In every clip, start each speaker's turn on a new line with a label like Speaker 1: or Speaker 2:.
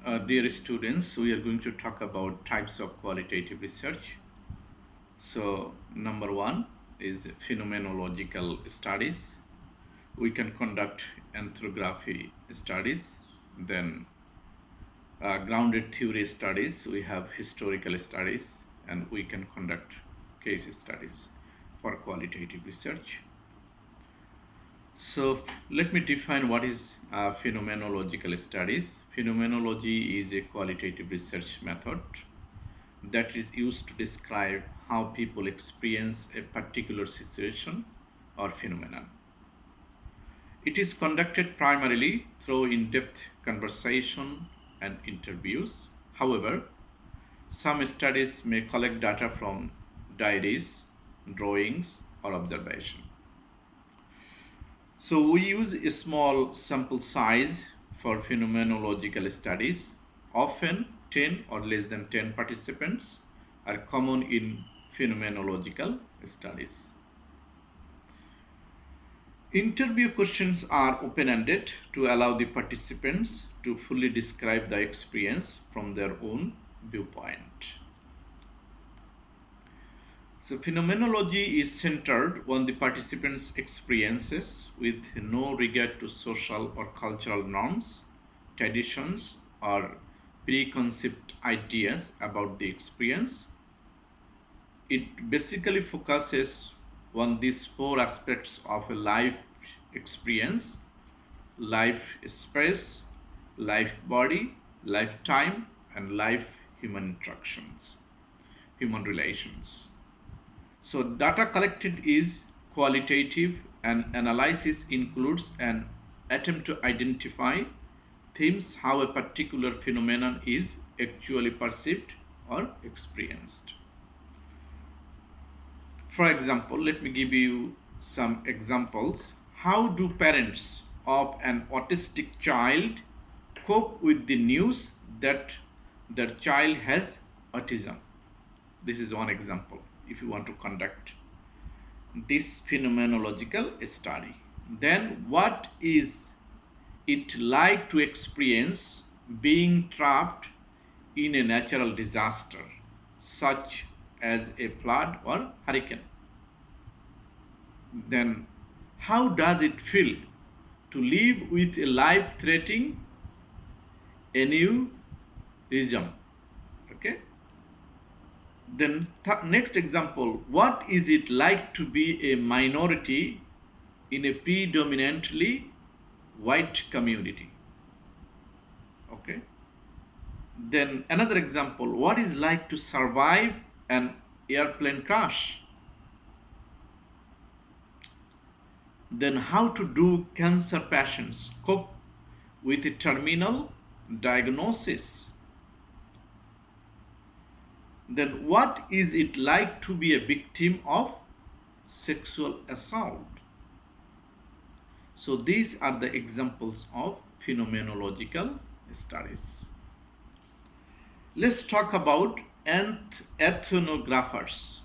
Speaker 1: Dear students, we are going to talk about types of qualitative research. So, number one is phenomenological studies. We can conduct ethnography studies, then grounded theory studies, we have historical studies, and we can conduct case studies for qualitative research. So let me define what is phenomenological studies. Phenomenology is a qualitative research method that is used to describe how people experience a particular situation or phenomenon. It is conducted primarily through in-depth conversation and interviews. However, some studies may collect data from diaries, drawings, or observation. So we use a small sample size for phenomenological studies. Often 10 or less than 10 participants are common in phenomenological studies. Interview questions are open-ended to allow the participants to fully describe the experience from their own viewpoint. So phenomenology is centered on the participants' experiences with no regard to social or cultural norms, traditions, or preconceived ideas about the experience. It basically focuses on these four aspects of a life experience: life space, life body, lifetime, and life human interactions, human relations. So data collected is qualitative and analysis includes an attempt to identify themes how a particular phenomenon is actually perceived or experienced. For example, let me give you some examples. How do parents of an autistic child cope with the news that their child has autism? This is one example if you want to conduct this phenomenological study. Then, what is it like to experience being trapped in a natural disaster, such as a flood or hurricane? Then, how does it feel to live with a life threatening aneurysm? Okay. Then next example, what is it like to be a minority in a predominantly white community? Okay. Then another example, what is like to survive an airplane crash? Then how to do cancer patients cope with a terminal diagnosis? Then what is it like to be a victim of sexual assault? So these are the examples of phenomenological studies. Let's talk about ethnographers.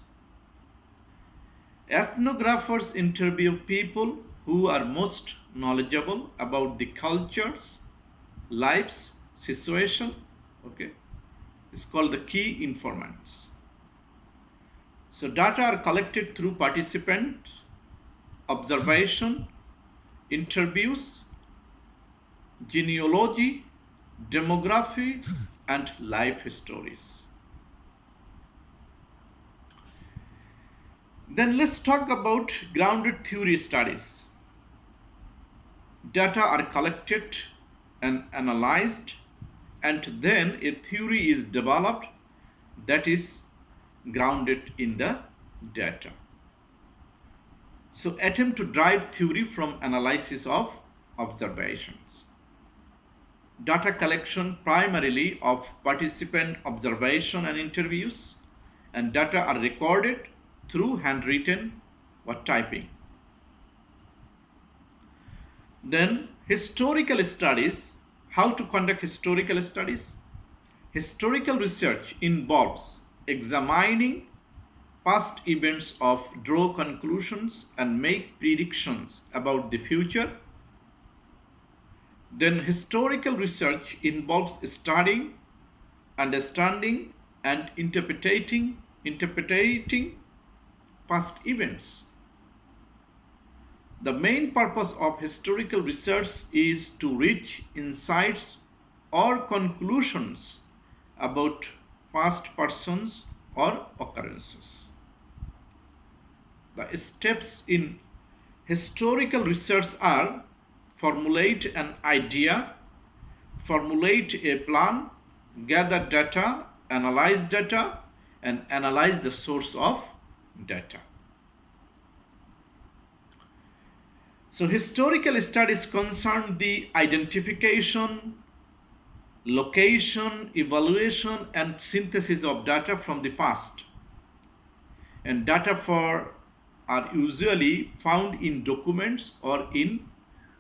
Speaker 1: Ethnographers interview people who are most knowledgeable about the cultures, lives, situation. Okay, it's called the key informants. So data are collected through participant observation, interviews, genealogy, demography, and life stories. Then let's talk about grounded theory studies. Data are collected and analyzed, and then a theory is developed that is grounded in the data. So attempt to drive theory from analysis of observations. Data collection primarily of participant observation and interviews, and data are recorded through handwritten or typing. Then historical studies. How to conduct historical studies? Historical research involves examining past events of draw conclusions and make predictions about the future. Then historical research involves studying, understanding, and interpreting past events. The main purpose of historical research is to reach insights or conclusions about past persons or occurrences. The steps in historical research are: formulate an idea, formulate a plan, gather data, and analyze the source of data. So, historical studies concern the identification, location, evaluation, and synthesis of data from the past. And data for are usually found in documents or in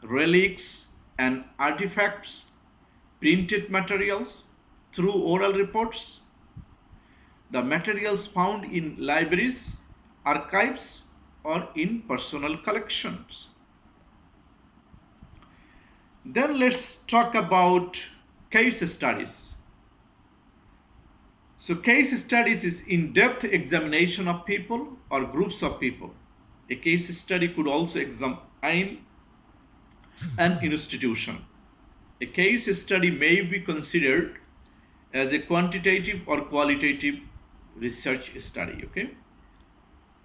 Speaker 1: relics and artifacts, printed materials, through oral reports, the materials found in libraries, archives, or in personal collections. Then let's talk about case studies. So case studies is in-depth examination of people or groups of people. A case study could also examine an institution. A case study may be considered as a quantitative or qualitative research study. Okay.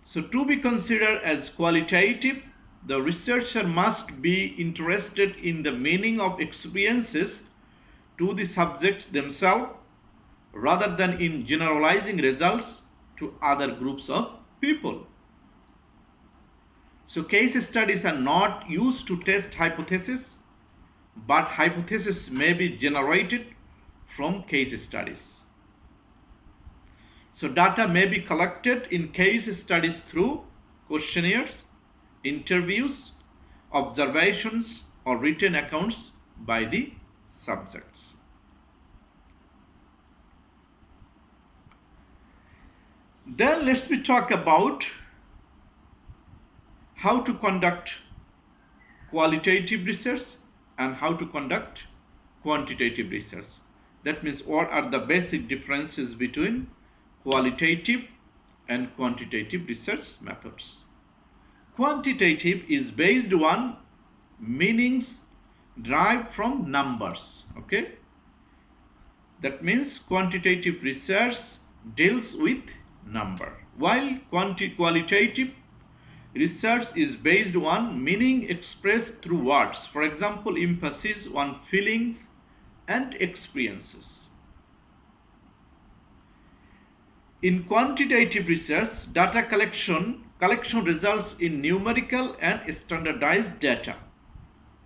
Speaker 1: So to be considered as qualitative, the researcher must be interested in the meaning of experiences to the subjects themselves rather than in generalizing results to other groups of people. So case studies are not used to test hypotheses, but hypotheses may be generated from case studies. So data may be collected in case studies through questionnaires, interviews, observations, or written accounts by the subjects. Then let's talk about how to conduct qualitative research and how to conduct quantitative research. That means what are the basic differences between qualitative and quantitative research methods. Quantitative is based on meanings derived from numbers. Okay, that means quantitative research deals with number, while qualitative research is based on meaning expressed through words. For example, emphasis on feelings and experiences. In quantitative research, data collection results in numerical and standardized data,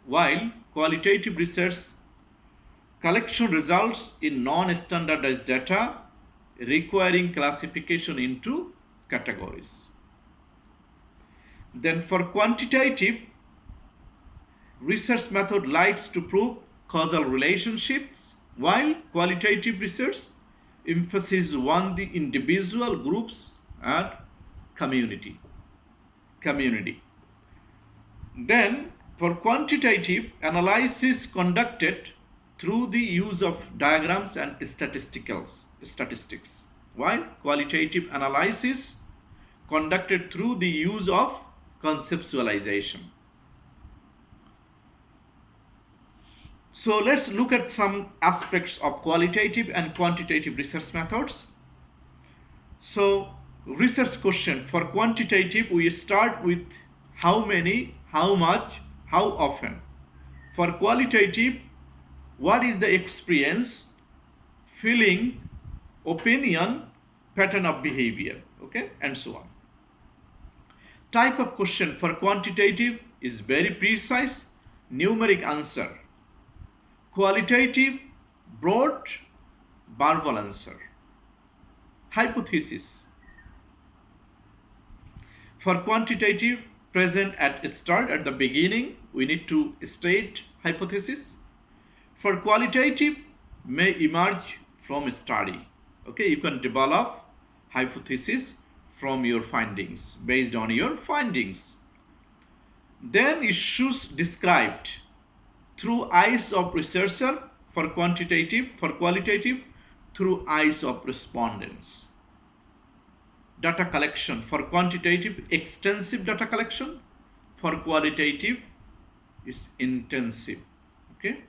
Speaker 1: while qualitative research collection results in non-standardized data requiring classification into categories. Then for quantitative, research method likes to prove causal relationships, while qualitative research emphasis on the individual, groups, and community. Then for quantitative, analysis conducted through the use of diagrams and statistics, while qualitative analysis conducted through the use of conceptualization. So let's look at some aspects of qualitative and quantitative research methods. So research question: for quantitative, we start with how many, how much, how often. For qualitative, what is the experience, feeling, opinion, pattern of behavior, okay, and so on. Type of question for quantitative is very precise, numeric answer. Qualitative, broad, verbal answer. Hypothesis. For quantitative, present at start, at the beginning, we need to state hypothesis. For qualitative, may emerge from study. Okay, you can develop hypothesis from your findings, based on your findings. Then issues described. through eyes of researcher, for qualitative, through eyes of respondents. Data collection, for quantitative, extensive data collection, for qualitative is intensive. Okay.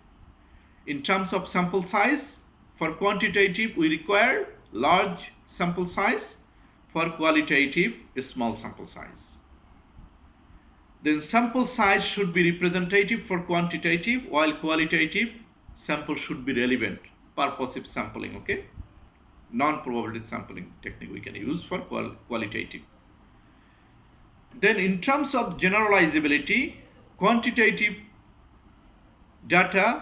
Speaker 1: In terms of sample size, for quantitative we require large sample size, for qualitative a small sample size. Then sample size should be representative for quantitative, while qualitative sample should be relevant, purposive sampling. Okay, non-probability sampling technique we can use for qualitative. Then in terms of generalizability, quantitative data